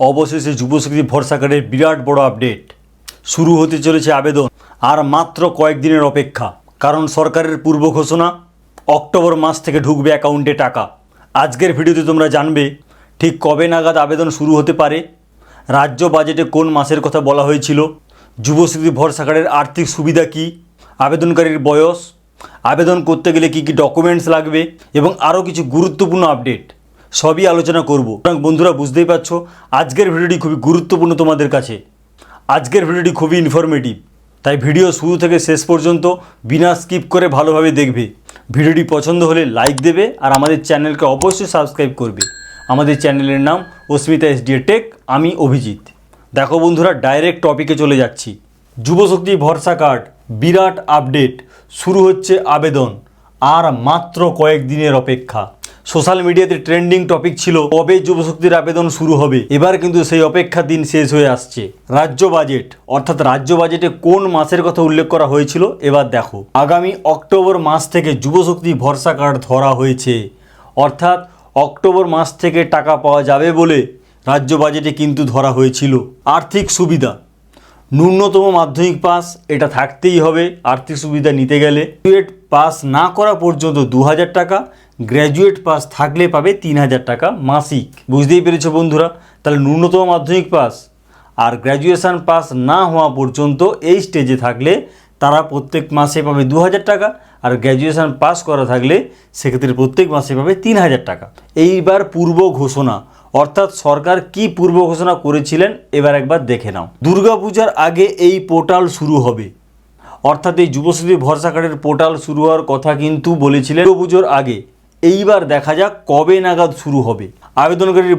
অবশেষে যুবশক্তি ভরসা কার্ডের বিরাট বড় আপডেট শুরু হতে চলেছে আবেদন। আর মাত্র কয়েকদিনের অপেক্ষা, কারণ সরকারের পূর্ব ঘোষণা অক্টোবর মাস থেকে ঢুকবে অ্যাকাউন্টে টাকা। আজকের ভিডিওতে তোমরা জানবে ঠিক কবে নাগাদ আবেদন শুরু হতে পারে, রাজ্য বাজেটে কোন মাসের কথা বলা হয়েছিল, যুবশক্তি ভরসা কার্ডের আর্থিক সুবিধা কী, আবেদনকারীর বয়স, আবেদন করতে গেলে কী কী ডকুমেন্টস লাগবে এবং আরও কিছু গুরুত্বপূর্ণ আপডেট সবই আলোচনা করব। সুতরাং বন্ধুরা, বুঝতেই পারছো আজকের ভিডিওটি খুবই গুরুত্বপূর্ণ তোমাদের কাছে। আজকের ভিডিওটি খুবই ইনফরমেটিভ, তাই ভিডিও শুরু থেকে শেষ পর্যন্ত বিনা স্কিপ করে ভালোভাবে দেখবে। ভিডিওটি পছন্দ হলে লাইক দেবে আর আমাদের চ্যানেলকে অবশ্যই সাবস্ক্রাইব করবে। আমাদের চ্যানেলের নাম অস্মিতা এসডিএ টেক, আমি অভিজিৎ। দেখো বন্ধুরা, ডাইরেক্ট টপিকে চলে যাচ্ছি। যুবশক্তি ভরসা কার্ড বিরাট আপডেট, শুরু হচ্ছে আবেদন, আর মাত্র কয়েকদিনের অপেক্ষা। সোশ্যাল মিডিয়াতে ট্রেন্ডিং টপিক ছিল কবে যুবশক্তির আবেদন শুরু হবে। এবার কিন্তু সেই অপেক্ষার দিন শেষ হয়ে আসছে। রাজ্য বাজেট, অর্থাৎ রাজ্য বাজেটে কোন মাসের কথা উল্লেখ করা হয়েছিল এবার দেখো। আগামী অক্টোবর মাস থেকে যুবশক্তি ভরসা কার্ড ধরা হয়েছে, অর্থাৎ অক্টোবর মাস থেকে টাকা পাওয়া যাবে বলে রাজ্য বাজেটে কিন্তু ধরা হয়েছিল। আর্থিক সুবিধা, ন্যূনতম মাধ্যমিক পাস এটা থাকতেই হবে আর্থিক সুবিধা নিতে গেলে। গ্র্যাজুয়েট পাস না করা পর্যন্ত 2000 টাকা, গ্র্যাজুয়েট পাস থাকলে পাবে 3000 টাকা মাসিক। বুঝতেই পেরেছো বন্ধুরা, তাহলে ন্যূনতম মাধ্যমিক পাস আর গ্র্যাজুয়েশন পাস না হওয়া পর্যন্ত এই স্টেজে থাকলে তারা প্রত্যেক মাসে পাবে 2000 টাকা, আর গ্র্যাজুয়েশন পাস করা থাকলে সেক্ষেত্রে প্রত্যেক মাসে পাবে 3000 টাকা। এইবার পূর্ব ঘোষণা, অর্থাৎ সরকার কি পূর্ব ঘোষণা করেছিলেন এবার একবার দেখে নাও। দুর্গাপূজার আগে এই পোর্টাল শুরু হবে, অর্থাৎ এই যুবশক্তি ভরসা কার্ডের পোর্টাল শুরু হওয়ার কথা কিন্তু বলেছিলেন দুর্গাপুজোর আগে। এইবার দেখা যাক কবে নাগাদ শুরু হবে। আবেদনকারীর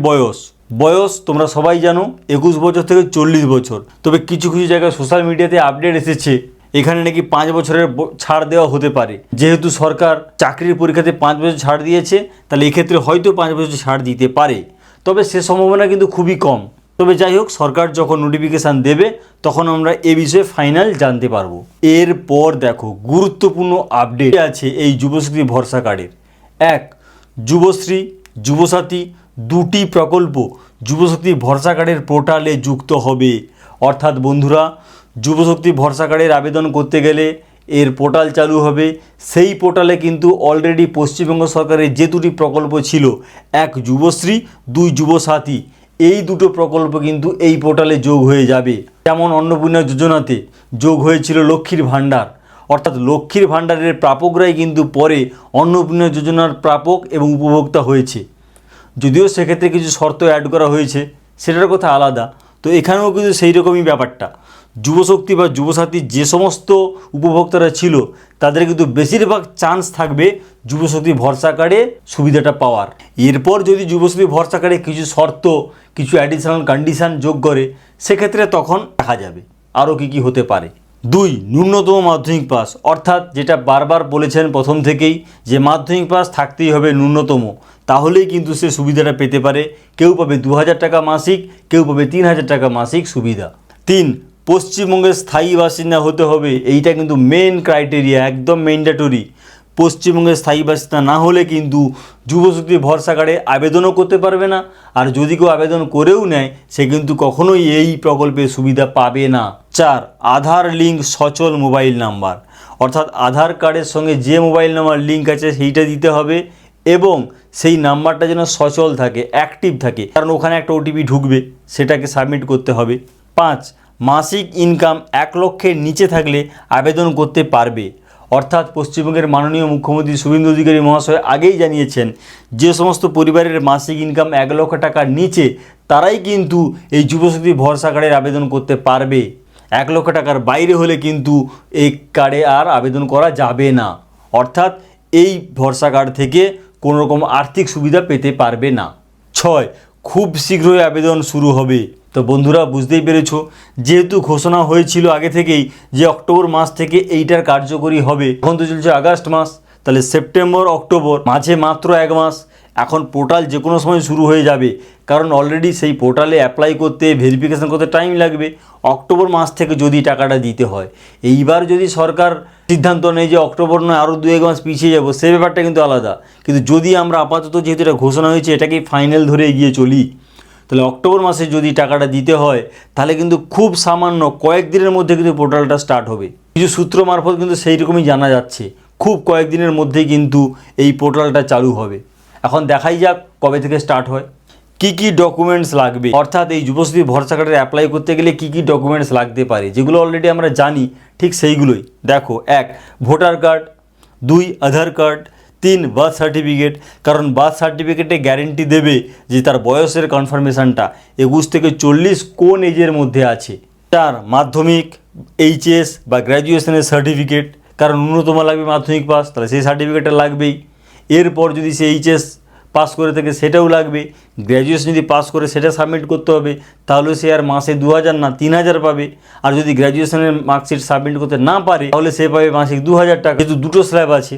বয়স তোমরা সবাই জানো 21 বছর থেকে 40 বছর। তবে কিছু কিছু জায়গায় সোশ্যাল মিডিয়াতে আপডেট এসেছে এখানে নাকি 5 বছরের ছাড় দেওয়া হতে পারে। যেহেতু সরকার চাকরির পরীক্ষাতে 5 বছর ছাড় দিয়েছে, তাহলে এক্ষেত্রে হয়তো 5 বছর ছাড় দিতে পারে, তবে সে সম্ভাবনা কিন্তু খুবই কম। তবে যাই হোক, সরকার যখন নোটিফিকেশান দেবে তখন আমরা এ বিষয়ে ফাইনাল জানতে পারবো। এরপর দেখো গুরুত্বপূর্ণ আপডেট আছে এই যুবশক্তি ভরসা কার্ডের। 1, যুবশ্রী যুবসাথী দুটি প্রকল্প যুবশক্তি ভরসা কার্ডের পোর্টালে যুক্ত হবে। অর্থাৎ বন্ধুরা, যুবশক্তি ভরসা কার্ডের আবেদন করতে গেলে এর পোর্টাল চালু হবে। সেই পোর্টালে কিন্তু অলরেডি পশ্চিমবঙ্গ সরকারের যে দুটি প্রকল্প ছিল, 1 যুবশ্রী 2 যুবসাথী, এই দুটো প্রকল্প কিন্তু এই পোর্টালে যোগ হয়ে যাবে। যেমন অন্নপূর্ণা যোজনাতে যোগ হয়েছিল লক্ষ্মীর ভাণ্ডার, অর্থাৎ লক্ষ্মীর ভাণ্ডারের প্রাপকরাই কিন্তু পরে অন্নপূর্ণা যোজনার প্রাপক এবং উপভোক্তা হয়েছে। যদিও সেক্ষেত্রে কিছু শর্ত অ্যাড করা হয়েছে, সেটার কথা আলাদা। তো এখানেও কিন্তু সেই রকমই ব্যাপারটা। যুবশক্তি বা যুবসাথী যে সমস্ত উপভোক্তারা ছিল তাদের কিন্তু বেশিরভাগ চান্স থাকবে যুবশক্তি ভরসা কার্ডে সুবিধাটা পাওয়ার। এরপর যদি যুবশক্তি ভরসা কার্ডে কিছু শর্ত, কিছু অ্যাডিশনাল কন্ডিশান যোগ করে, সেক্ষেত্রে তখন দেখা যাবে আরও কী হতে পারে। 2, ন্যূনতম মাধ্যমিক পাস, অর্থাৎ যেটা বারবার বলেছেন প্রথম থেকেই যে মাধ্যমিক পাস থাকতেই হবে ন্যূনতম, তাহলেই কিন্তু সে সুবিধাটা পেতে পারে। কেউ পাবে 2000 টাকা মাসিক, কেউ পাবে 3000 টাকা মাসিক সুবিধা। 3, পশ্চিমবঙ্গের স্থায়ী বাসিন্দা হতে হবে। এইটা কিন্তু মেন ক্রাইটেরিয়া, একদম ম্যান্ডেটরি। পশ্চিমবঙ্গের স্থায়ী বাসিন্দা না হলে কিন্তু যুবশক্তি ভরসা কার্ডে আবেদনও করতে পারবে না, আর যদি কেউ আবেদন করেও নেয় সে কিন্তু কখনোই এই প্রকল্পের সুবিধা পাবে না। 4, আধার লিঙ্ক সচল মোবাইল নাম্বার, অর্থাৎ আধার কার্ডের সঙ্গে যে মোবাইল নাম্বার লিঙ্ক আছে সেইটা দিতে হবে এবং সেই নাম্বারটা যেন সচল থাকে, অ্যাক্টিভ থাকে, কারণ ওখানে একটা ওটিপি ঢুকবে, সেটাকে সাবমিট করতে হবে। 5, মাসিক ইনকাম 1 লক্ষের নিচে থাকলে আবেদন করতে পারবে। অর্থাৎ পশ্চিমবঙ্গের মাননীয় মুখ্যমন্ত্রী শুভেন্দু অধিকারী মহাশয় আগেই জানিয়েছেন যে সমস্ত পরিবারের মাসিক ইনকাম 1 লক্ষ টাকার নিচে তারাই কিন্তু এই যুবশক্তি ভরসা কার্ডের আবেদন করতে পারবে। 1 লক্ষ টাকার বাইরে হলে কিন্তু এই কার্ডে আর আবেদন করা যাবে না, অর্থাৎ এই ভরসা কার্ড থেকে কোনো রকম আর্থিক সুবিধা পেতে পারবে না। 6, খুব শীঘ্রই আবেদন শুরু হবে। তো বন্ধুরা, বুঝতেই পেরেছো, যেহেতু ঘোষণা হয়েছিল আগে থেকেই যে অক্টোবর মাস থেকে এইটার কার্যকরী হবে। এখন তো চলছে আগস্ট মাস, তাহলে সেপ্টেম্বর অক্টোবর মাঝে মাত্র 1 মাস। এখন পোর্টাল যে কোনো সময় শুরু হয়ে যাবে, কারণ অলরেডি সেই পোর্টালে অ্যাপ্লাই করতে, ভেরিফিকেশান করতে টাইম লাগবে। অক্টোবর মাস থেকে যদি টাকাটা দিতে হয়, এইবার যদি সরকার সিদ্ধান্ত নেয় যে অক্টোবর নয় আরও 2-1 মাস পিছিয়ে যাব, সে ব্যাপারটা কিন্তু আলাদা। কিন্তু যদি আমরা আপাতত যেহেতু এটা ঘোষণা হয়েছে এটাকেই ফাইনাল ধরে এগিয়ে চলি, তাহলে অক্টোবর মাসে যদি টাকাটা দিতে হয় তাহলে কিন্তু খুব সামান্য কয়েকদিনের মধ্যে কিন্তু পোর্টালটা স্টার্ট হবে। কিছু সূত্র মারফত কিন্তু সেই রকমই জানা যাচ্ছে, খুব কয়েকদিনের মধ্যেই কিন্তু এই পোর্টালটা চালু হবে। এখন দেখাই যাক কবে থেকে স্টার্ট হয়, কি কি ডকুমেন্টস লাগবে, অর্থাৎ এই যুবশ্রী ভরসা কার্ডের অ্যাপ্লাই করতে গেলে কি কি ডকুমেন্টস লাগতে পারে, যেগুলো অলরেডি আমরা জানি ঠিক সেইগুলোই। দেখো, 1 ভোটার কার্ড, 2 আধার কার্ড, 3 বার্থ সার্টিফিকেট, কারণ বার্থ সার্টিফিকেটে গ্যারেন্টি দেবে যে তার বয়সের কনফার্মেশনটা 21 থেকে 40 কোন এজের মধ্যে আছে। 4 মাধ্যমিক, এইচএস বা গ্র্যাজুয়েশনের সার্টিফিকেট, কারণ ন্যূনতম লাগবে মাধ্যমিক পাস, তাহলে সেই সার্টিফিকেটটা লাগবেই। এরপর যদি সে এইচএস পাস করে থাকে সেটাও লাগবে, গ্র্যাজুয়েশন যদি পাস করে সেটা সাবমিট করতে হবে, তাহলে সে আর মাসে 2000 না 3000 পাবে। আর যদি গ্র্যাজুয়েশনের মার্কশিট সাবমিট করতে না পারে তাহলে সে পাবে মাসিক 2000 টাকা, যেহেতু দুটো স্ল্যাব আছে।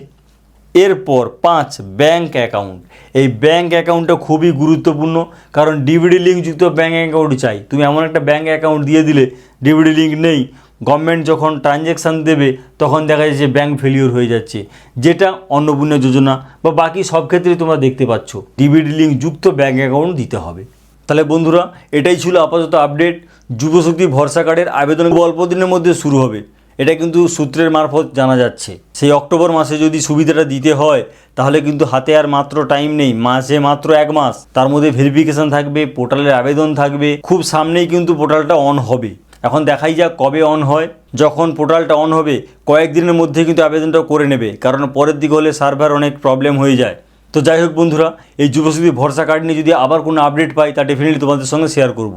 এরপর 5 ব্যাঙ্ক অ্যাকাউন্ট। এই ব্যাঙ্ক অ্যাকাউন্টটা খুবই গুরুত্বপূর্ণ, কারণ ডিভিডি লিঙ্কযুক্ত ব্যাঙ্ক অ্যাকাউন্ট চাই। তুমি এমন একটা ব্যাঙ্ক অ্যাকাউন্ট দিয়ে দিলে ডিভিডি লিঙ্ক নেই, গভর্নমেন্ট যখন ট্রানজ্যাকশান দেবে তখন দেখা যাচ্ছে ব্যাঙ্ক ফেলিওর হয়ে যাচ্ছে, যেটা অন্নপূর্ণা যোজনা বা বাকি সব ক্ষেত্রেই তোমরা দেখতে পাচ্ছ ডিভিডি লিঙ্ক যুক্ত ব্যাঙ্ক অ্যাকাউন্ট দিতে হবে। তাহলে বন্ধুরা, এটাই ছিল আপাতত আপডেট। যুবশক্তি ভরসা কার্ডের আবেদন অল্প দিনের মধ্যে শুরু হবে, এটা কিন্তু সূত্রের মারফত জানা যাচ্ছে। সেই অক্টোবর মাসে যদি সুবিধাটা দিতে হয় তাহলে কিন্তু হাতে আর মাত্র টাইম নেই, মাসে মাত্র 1 মাস। তার মধ্যে ভেরিফিকেশান থাকবে, পোর্টালের আবেদন থাকবে, খুব সামনেই কিন্তু পোর্টালটা অন হবে। এখন দেখাই যাক কবে অন হয়। যখন পোর্টালটা অন হবে কয়েকদিনের মধ্যে কিন্তু আবেদনটা করে নেবে, কারণ পরের দিকে হলে সার্ভার অনেক প্রবলেম হয়ে যায়। তো যাই হোক বন্ধুরা, এই যুবশক্তি ভরসা কার্ড নিয়ে যদি আবার কোনো আপডেট পাই তা ডেফিনেটলি তোমাদের সঙ্গে শেয়ার করব।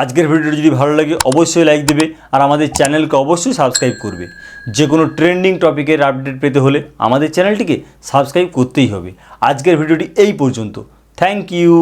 আজকের ভিডিওটি যদি ভালো লাগে অবশ্যই লাইক দেবে, আর আমাদের চ্যানেলকে অবশ্যই সাবস্ক্রাইব করবে। যে কোনো ট্রেন্ডিং টপিকের আপডেট পেতে হলে আমাদের চ্যানেলটিকে সাবস্ক্রাইব করতেই হবে। আজকের ভিডিওটি এই পর্যন্ত। Thank you.